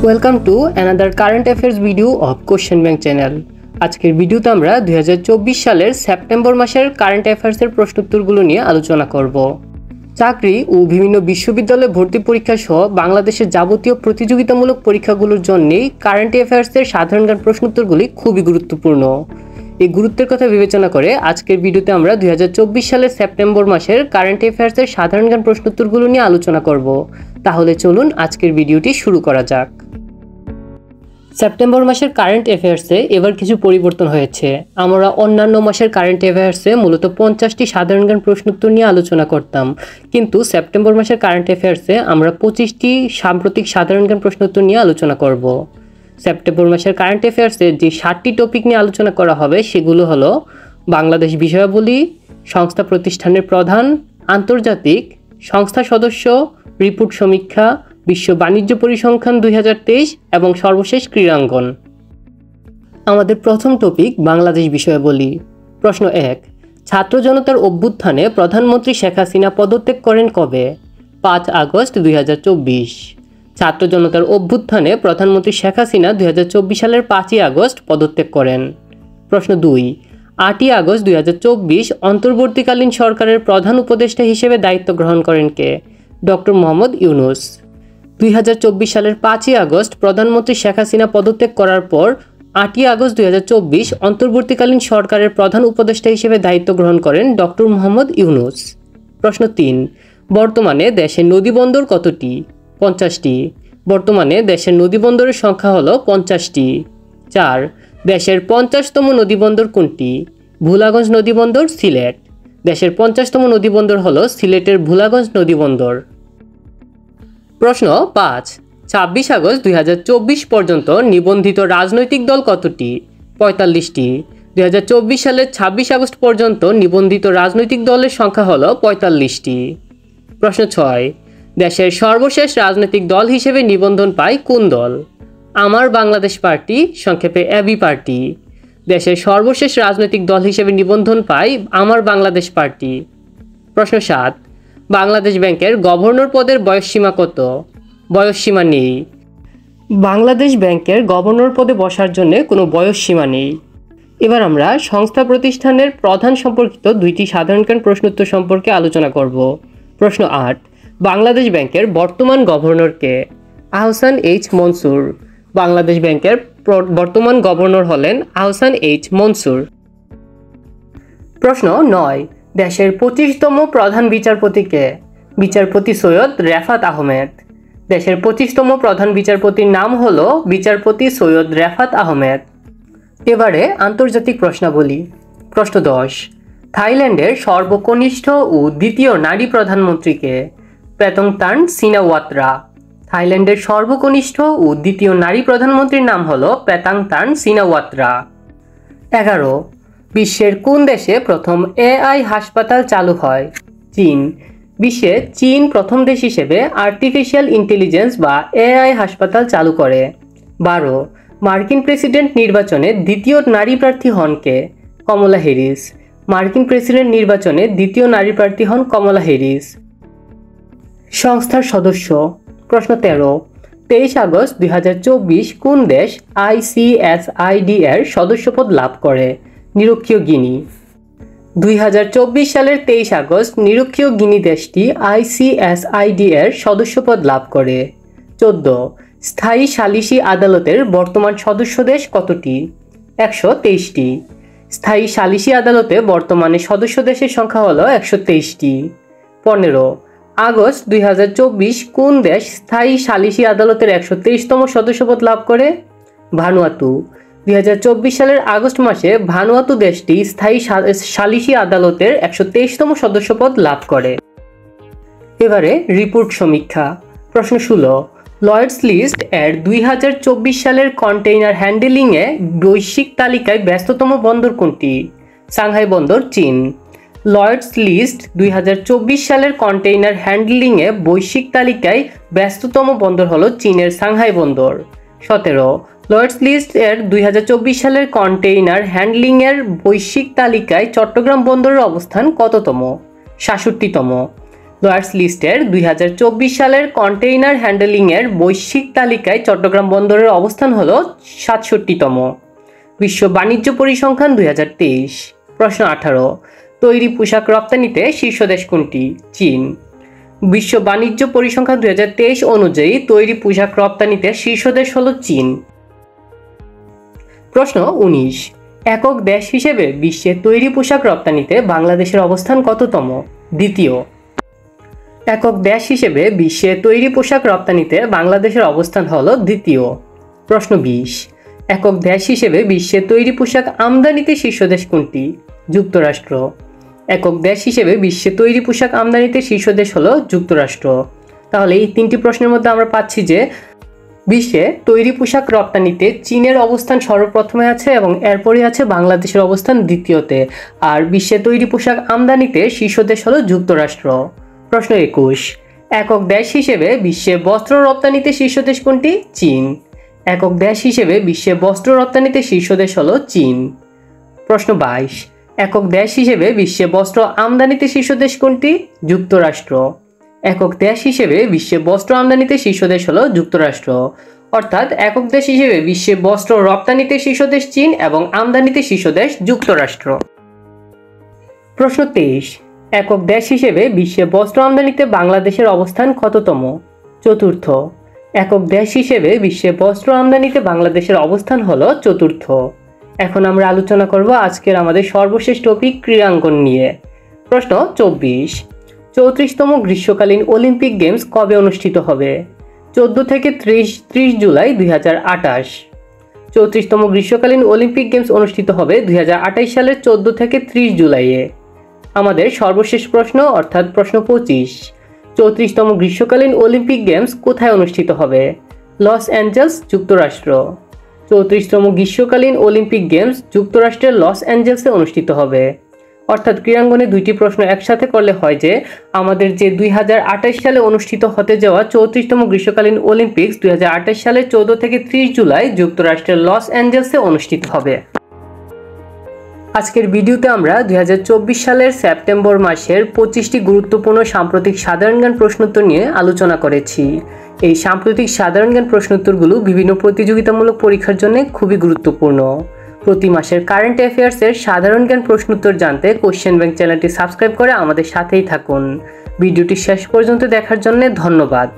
Welcome to another current affairs video of question bank channel. আজকের ভিডিওতে আমরা 2024 সালের সেপ্টেম্বর মাসের কারেন্ট অ্যাফেয়ার্সের প্রশ্নোত্তরগুলো নিয়ে আলোচনা করব। চাকরি ও বিভিন্ন বিশ্ববিদ্যালয় ভর্তি পরীক্ষা সহ বাংলাদেশের যাবতীয় প্রতিযোগিতামূলক পরীক্ষাগুলোর জন্যেই কারেন্ট অ্যাফেয়ার্সের সাধারণ জ্ঞান প্রশ্নোত্তরগুলি খুবই গুরুত্বপূর্ণ। এই গুরুত্বের কথা বিবেচনা করে আজকের ভিডিওতে আমরা 2024 সালের সেপ্টেম্বর মাসের কারেন্ট অ্যাফেয়ার্সের সাধারণ জ্ঞান প্রশ্নোত্তরগুলো নিয়ে আলোচনা করব। তাহলে চলুন আজকের ভিডিওটি শুরু করা যাক। সেপ্টেম্বর মাসের কারেন্ট অ্যাফেয়ার্সে এবার কিছু পরিবর্তন হয়েছে। আমরা অন্যান্য মাসের কারেন্ট অ্যাফেয়ার্সে মূলত 50টি সাধারণ জ্ঞান প্রশ্নোত্তর নিয়ে আলোচনা করতাম, কিন্তু সেপ্টেম্বর মাসের কারেন্ট অ্যাফেয়ার্সে আমরা 25টি সাম্প্রতিক সাধারণ জ্ঞান প্রশ্নোত্তর নিয়ে আলোচনা করব। সেপ্টেম্বর মাসের কারেন্ট অ্যাফেয়ার্সে যে 7টি টপিক নিয়ে আলোচনা করা হবে সেগুলো হলো বাংলাদেশ বিষয়াবলী, সংস্থা প্রতিষ্ঠানের প্রধান, আন্তর্জাতিক, সংস্থা সদস্য, রিপোর্ট সমীক্ষা, বিশ্ব বাণিজ্য পরিসংখ্যান 2023 এবং সর্বশেষ ক্রীড়াঙ্গন। আমাদের প্রথম টপিক বাংলাদেশ বিষয়াবলী। প্রশ্ন 1, ছাত্র জনতার অভ্যুত্থানে প্রধানমন্ত্রী শেখ হাসিনা পদত্যাগ করেন কবে? 5 আগস্ট 2024। ছাত্র জনতার অভ্যুত্থানে প্রধানমন্ত্রী শেখ হাসিনা 2024 সালের 5ই আগস্ট পদত্যাগ করেন। প্রশ্ন 2, 8ই আগস্ট 2024 অন্তর্বর্তীকালীন সরকারের প্রধান উপদেষ্টা হিসেবে দায়িত্ব গ্রহণ করেন কে? ডক্টর মোহাম্মদ ইউনূস। 2024 সালের 5ই আগস্ট প্রধানমন্ত্রী শেখ হাসিনা পদত্যাগ করার পর 8ই আগস্ট 2024 অন্তর্বর্তীকালীন সরকারের প্রধান উপদেষ্টা হিসেবে দায়িত্ব গ্রহণ করেন ডক্টর মোহাম্মদ ইউনূস। প্রশ্ন 3, বর্তমানে দেশের নদীবন্দর কতটি? 50টি। বর্তমানে দেশের নদীবন্দরের সংখ্যা হলো 50টি। 4, দেশের 50তম নদীবন্দর কোনটি? ভোলাগঞ্জ নদীবন্দর, সিলেট। দেশের 50তম নদীবন্দর হলো সিলেটের ভোলাগঞ্জ নদীবন্দর। প্রশ্ন 5, 26 আগস্ট 2024 পর্যন্ত নিবন্ধিত রাজনৈতিক দল কতটি? 45টি। 2024 সালের 26 আগস্ট পর্যন্ত নিবন্ধিত রাজনৈতিক দলের সংখ্যা হলো 45টি। প্রশ্ন 6, দেশের সর্বশেষ রাজনৈতিক দল হিসেবে নিবন্ধন পায় কোন দল? আমার বাংলাদেশ পার্টি, সংক্ষেপে এবি পার্টি। দেশের সর্বশেষ রাজনৈতিক দল হিসেবে নিবন্ধন পায় আমার বাংলাদেশ পার্টি। প্রশ্ন 7, বাংলাদেশ ব্যাংকের গভর্নর পদের বয়সসীমা কত? বয়সসীমা নেই। বাংলাদেশ ব্যাংকের গভর্নর পদে বসার জন্য কোনো বয়সসীমা নেই। এবার আমরা সংস্থা প্রতিষ্ঠানের প্রধান সম্পর্কিত 2টি সাধারণ জ্ঞান প্রশ্নোত্তর সম্পর্কে আলোচনা করব। প্রশ্ন 8, বাংলাদেশ ব্যাংকের বর্তমান গভর্নর কে? আহসান এইচ মনসুর। বাংলাদেশ ব্যাংকের বর্তমান গভর্নর হলেন আহসান এইচ মনসুর। প্রশ্ন 9, দেশের 25তম প্রধান বিচারপতি কে? বিচারপতি সৈয়দ রেফাত আহমেদ। দেশের 25তম প্রধান বিচারপতির নাম হলো বিচারপতি সৈয়দ রেফাত আহমেদ। এবারে আন্তর্জাতিক প্রশ্নাবলী। প্রশ্ন 10, থাইল্যান্ডের সর্বকনিষ্ঠ ও দ্বিতীয় নারী প্রধানমন্ত্রী কে? পেতংতান সিনাওয়াত্রা। থাইল্যান্ডের সর্বকনিষ্ঠ ও দ্বিতীয় নারী প্রধানমন্ত্রীর নাম হলো পেতাংতান সিনাওয়াত্রা। 11, বিশ্বের কোন দেশে প্রথম এআই হাসপাতাল চালু হয়? চীন। বিশ্বে চীন প্রথম দেশ হিসেবে আর্টিফিশিয়াল ইন্টেলিজেন্স বা এআই হাসপাতাল চালু করে। 12, মার্কিন প্রেসিডেন্ট নির্বাচনে দ্বিতীয় নারী প্রার্থী হন কে? কমলা হ্যারিস। মার্কিন প্রেসিডেন্ট নির্বাচনে দ্বিতীয় নারী প্রার্থী হন কমলা হ্যারিস। সংস্থার সদস্য। প্রশ্ন 13, 23 আগস্ট 2024 কোন দেশ ICSID এর সদস্যপদ লাভ করে? নিরক্ষীয় গিনি। 2024 সালের 23 আগস্ট নিরক্ষীয় গিনি দেশটি ICSID এর সদস্যপদ লাভ করে। 14, স্থায়ী সালিসি আদালতের বর্তমান সদস্য দেশ কতটি? 123টি। স্থায়ী সালিসি আদালতে বর্তমানে সদস্য দেশের সংখ্যা হলো 123টি। 15, আগস্ট 2024 কোন দেশ স্থায়ী সালিসি আদালতের 123তম সদস্যপদ লাভ করে? ভানুয়াতু। 2024 সালের আগস্ট মাসে ভানুয়াতু দেশটি স্থায়ী সালিসি আদালতের 123তম সদস্যপদ লাভ করে। এবারে রিপোর্ট সমীক্ষা। প্রশ্ন 16, লয়েডস লিস্ট এর 2024 সালের কন্টেইনার হ্যান্ডেলিংয়ে বৈশ্বিক তালিকায় ব্যস্ততম বন্দর কোনটি? সাংহাই বন্দর, চীন। লয়েডস লিস্ট 2024 সালের কন্টেইনার হ্যান্ডলিংয়ে বৈশ্বিক তালিকায় ব্যস্ততম বন্দর হলো চীনের সাংহাই বন্দর। 17, লয়েডস লিস্ট এর 2024 সালের কন্টেইনার হ্যান্ডলিংয়ের বৈশ্বিক তালিকায় চট্টগ্রাম বন্দরের অবস্থান কততম? 67তম। লর্ডস লিস্টের 2024 সালের কন্টেইনার হ্যান্ডলিংয়ের বৈশ্বিক তালিকায় চট্টগ্রাম বন্দরের অবস্থান হল 67তম। বিশ্ব বাণিজ্য পরিসংখ্যান 2023। প্রশ্ন 18, তৈরি পোশাক রপ্তানিতে শীর্ষ দেশ কোনটি? চীন। বিশ্ব বাণিজ্য পরিসংখ্যান 2023 অনুযায়ী তৈরি পোশাক রপ্তানিতে শীর্ষ দেশ হল চীন। প্রশ্ন 19, একক দেশ হিসেবে বিশ্বে তৈরি পোশাক রপ্তানিতে বাংলাদেশের অবস্থান কততম? দ্বিতীয়। একক দেশ হিসেবে বিশ্বে তৈরি পোশাক রপ্তানিতে বাংলাদেশের অবস্থান হল দ্বিতীয়। প্রশ্ন 20, একক দেশ হিসেবে বিশ্বে তৈরি পোশাক আমদানিতে শীর্ষ দেশ কোনটি? যুক্তরাষ্ট্র। একক দেশ হিসেবে বিশ্বে তৈরি পোশাক আমদানিতে শীর্ষ দেশ হল যুক্তরাষ্ট্র। তাহলে এই তিনটি প্রশ্নের মধ্যে আমরা পাচ্ছি যে বিশ্বে তৈরি পোশাক রপ্তানিতে চীনের অবস্থান সর্বপ্রথমে আছে এবং এরপরই আছে বাংলাদেশের অবস্থান দ্বিতীয়তে, আর বিশ্বে তৈরি পোশাক আমদানিতে শীর্ষ দেশ হল যুক্তরাষ্ট্র। প্রশ্ন 21, একক দেশ হিসেবে বিশ্বে বস্ত্র রপ্তানিতে শীর্ষ দেশ কোনটি? চীন। একক দেশ হিসেবে বিশ্বে বস্ত্র রপ্তানিতে শীর্ষ দেশ হল চীন। প্রশ্ন 22, একক দেশ হিসেবে বিশ্বে বস্ত্র আমদানিতে শীর্ষ দেশ কোনটি? যুক্তরাষ্ট্র। একক দেশ হিসেবে বিশ্বে বস্ত্র আমদানিতে শীর্ষ দেশ হল যুক্তরাষ্ট্র। অর্থাৎ একক দেশ হিসেবে বিশ্বে বস্ত্র রপ্তানিতে শীর্ষ দেশ চীন এবং আমদানিতে শীর্ষ দেশ যুক্তরাষ্ট্র। প্রশ্ন 23, একক দেশ হিসেবে বিশ্বে বস্ত্র আমদানিতে বাংলাদেশের অবস্থান কততম? চতুর্থ। একক দেশ হিসেবে বিশ্বে বস্ত্র আমদানিতে বাংলাদেশের অবস্থান হল চতুর্থ। এখন আমরা আলোচনা করব আজকের আমাদের সর্বশেষ টপিক ক্রীড়াঙ্গন নিয়ে। প্রশ্ন 24, 34তম গ্রীষ্মকালীন অলিম্পিক গেমস কবে অনুষ্ঠিত হবে? 14 থেকে 30 জুলাই 2028। 34তম গ্রীষ্মকালীন অলিম্পিক গেমস অনুষ্ঠিত হবে 2028 সালের 14 থেকে 30 জুলাইয়ে। আমাদের সর্বশেষ প্রশ্ন অর্থাৎ প্রশ্ন 25, 34তম গ্রীষ্মকালীন অলিম্পিক গেমস কোথায় অনুষ্ঠিত হবে? লস অ্যাঞ্জেলস, যুক্তরাষ্ট্র। 34তম গ্রীষ্মকালীন অলিম্পিক গেমস যুক্তরাষ্ট্রের লস অ্যাঞ্জেলসে অনুষ্ঠিত হবে। অর্থাৎ ক্রীড়াঙ্গনে দুইটি প্রশ্ন একসাথে করলে হয় যে আমাদের যে 2028 সালে অনুষ্ঠিত হতে যাওয়া 34তম গ্রীষ্মকালীন অলিম্পিক্স 2028 সালের 14 থেকে 30 জুলাই যুক্তরাষ্ট্রের লস অ্যাঞ্জেলসে অনুষ্ঠিত হবে। আজকের ভিডিওতে আমরা 2024 সালের সেপ্টেম্বর মাসের 25টি গুরুত্বপূর্ণ সাম্প্রতিক সাধারণ জ্ঞান প্রশ্নোত্তর নিয়ে আলোচনা করেছি। এই সাম্প্রতিক সাধারণ জ্ঞান প্রশ্নোত্তরগুলো বিভিন্ন প্রতিযোগিতামূলক পরীক্ষার জন্য খুবই গুরুত্বপূর্ণ। প্রতি মাসের কারেন্ট অ্যাফেয়ার্সের সাধারণ জ্ঞান প্রশ্নোত্তর জানতে কোশ্চেন ব্যাংক চ্যানেলটি সাবস্ক্রাইব করে আমাদের সাথেই থাকুন। ভিডিওটি শেষ পর্যন্ত দেখার জন্য ধন্যবাদ।